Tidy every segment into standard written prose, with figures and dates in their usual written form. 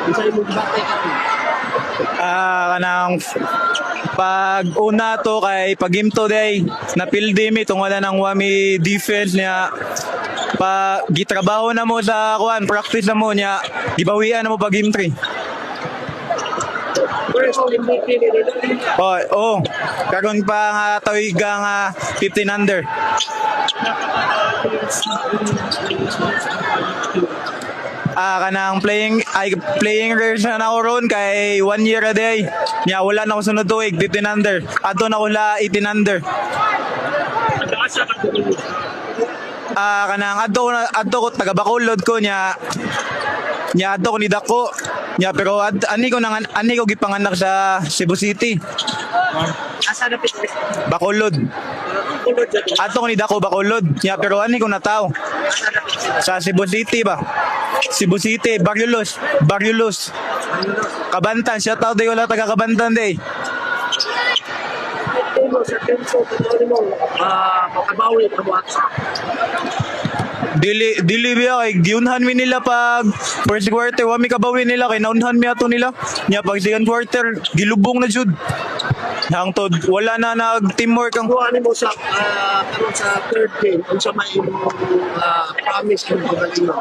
Isa mo batay ka. Kanang pag una to kay pag game today napildi mi tong wala nang wami defense niya pa gitrabaho na mo sa kuan practice na mo niya gibawian na mo pag game 3. First MVP nila. Karon pa nga tawiga nga 15 under. Kanang playing years na ako ron kay 1 year a day. Nya wala na ako sunod tuig 15 under. Ato na ko la 18 under. Kanang adto ko taga Bacolod ko nya adto ko ni Dako. Nya pero ani ko gipanganak sa Cebu City. Asa na pit? Bacolod. Adto ko ni Dako Bacolod. Nya pero ani ko nataw. Sa Cebu City ba? Cebu City, Barrio Los. Kabantan, shout out day wala taga Kabantan day. Sa tempo, makabawi ka mo. Dili biya kay giunhan mi nila pag first quarter wa mi kabawi nila kay naunhan mi ato nila. Nya pag second quarter gilubong na jud. Hangtod wala na nag teamwork ang Ano mo sa karon sa third game unsa may promise mo pagdalino?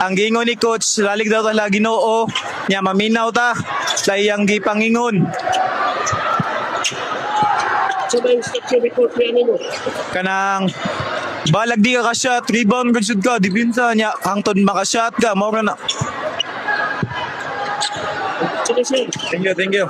ang gingon ni coach lalig daw tala Ginoo nya maminaw ta sa iyang gipangingon. Sa may instruction report niya mo. Kanang balag di ka shot rebound gud jud ka dipinsa nya hangtod maka-shot ka mao na. Sige, sir. Thank you.